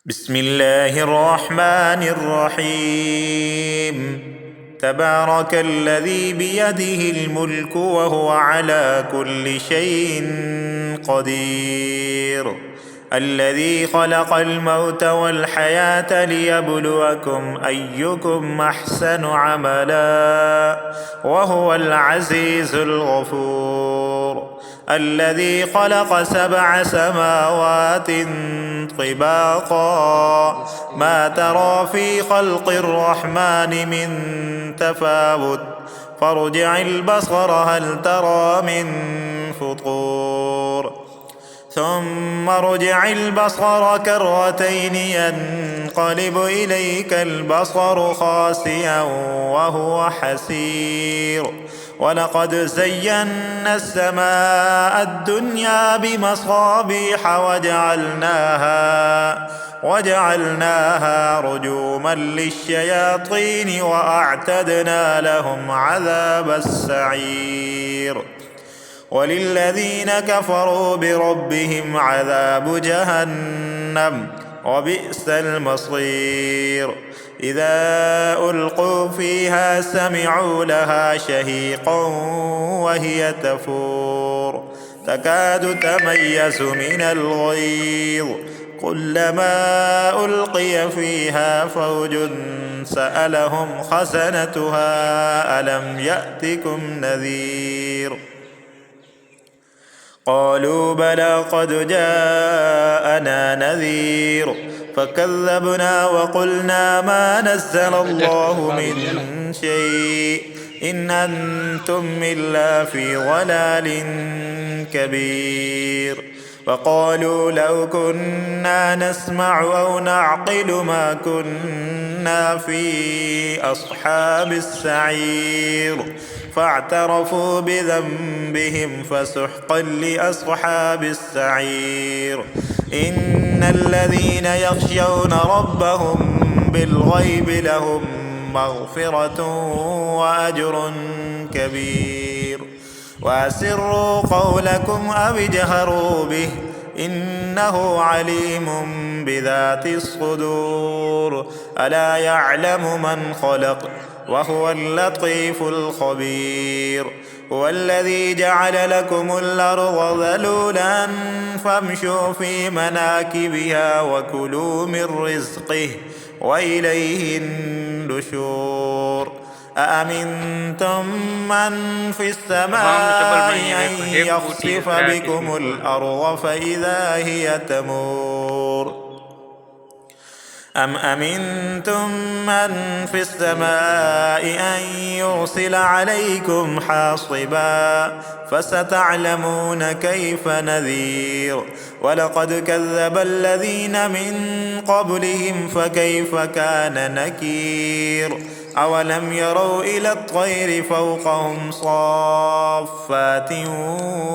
بسم الله الرحمن الرحيم. تبارك الذي بيده الملك وهو على كل شيء قدير، الذي خلق الموت والحياة ليبلوكم أيكم أحسن عملا وهو العزيز الغفور، الذي خلق 7 سماوات طباقا ما ترى في خلق الرحمن من تفاوت فارجع البصر هل ترى من فطور ثم ارجع البصر كرتين ينقلب إليك البصر خاسئا وهو حسير، ولقد زينا السماء الدنيا بمصابيح وجعلناها رجوما للشياطين وأعتدنا لهم عذاب السعير، وللذين كفروا بربهم عذاب جهنم وبئس المصير. إذا ألقوا فيها سمعوا لها شهيقا وهي تفور تكاد تميز من الغيظ، كلما ألقي فيها فوج سألهم خزنتها ألم يأتكم نذير؟ قالوا بلى قد جاءنا نذير فكذبنا وقلنا ما نزل الله من شيء إن أنتم إلا في ضلال كبير. وقالوا لو كنا نسمع أو نعقل ما كنا في أصحاب السعير، فاعترفوا بذنبهم فسحقا لأصحاب السعير. إن الذين يخشون ربهم بالغيب لهم مغفرة وأجر كبير. وأسروا قولكم أو اجهروا به إنه عليم بذات الصدور، ألا يعلم من خلق وهو اللطيف الخبير. هو الذي جعل لكم الأرض ذلولا فامشوا في مناكبها وكلوا من رزقه وإليه النشور. أأمنتم من في السماء أن يخسف بكم الأرض فإذا هي تمور، أم أمنتم من في السماء أن يرسل عليكم حاصبا فستعلمون كيف نذير. ولقد كذب الذين من قبلهم فكيف كان نكير. أولم يروا إلى الطير فوقهم صافات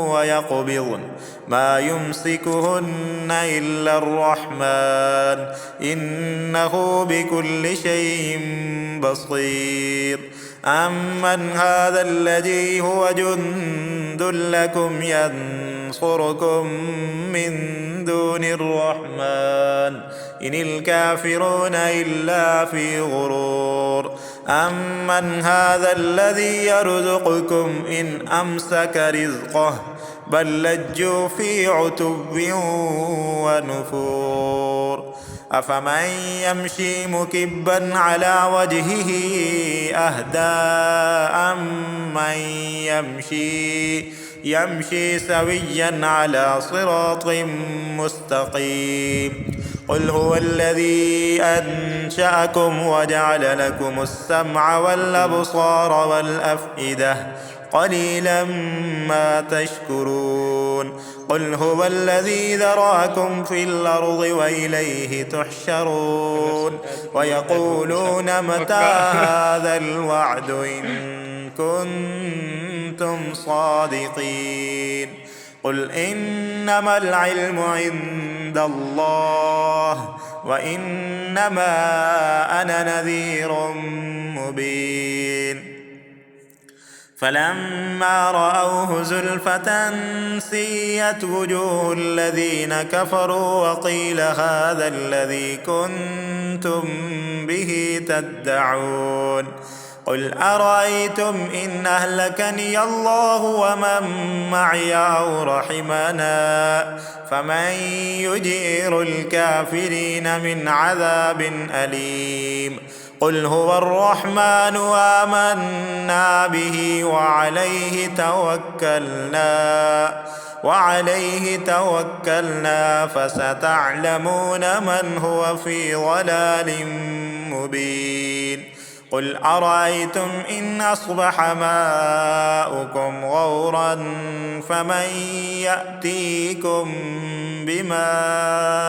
ويقبضن ما يمسكهن إلا الرحمن إنه بكل شيء بصير. أمن هذا الذي هو جند لكم ينصركم من دون الرحمن إن الكافرون إلا في غرور. أمن هذا الذي يرزقكم إن أمسك رزقه بل لجوا في عتب ونفور. أفمن يمشي مكبا على وجهه أهدى أمن يمشي سويا على صراط مستقيم. قل هو الذي أنشأكم وجعل لكم السمع والأبصار والأفئدة قليلا ما تشكرون. قل هو الذي ذرأكم في الأرض وإليه تحشرون. ويقولون متى هذا الوعد إن كنتم صادقين. قل إنما العلم عند الله وإنما أنا نذير مبين. فلما رأوه زلفة سيئت وجوه الذين كفروا وقيل هذا الذي كنتم به تدعون قل أرأيتم إن أهلكني الله ومن معي أو رحمنا فمن يجير الكافرين من عذاب أليم قل هو الرحمن آمنا به وعليه توكلنا فستعلمون من هو في ضلال مبين قل أرأيتم إن أصبح ماؤكم غورا فمن يأتيكم بماء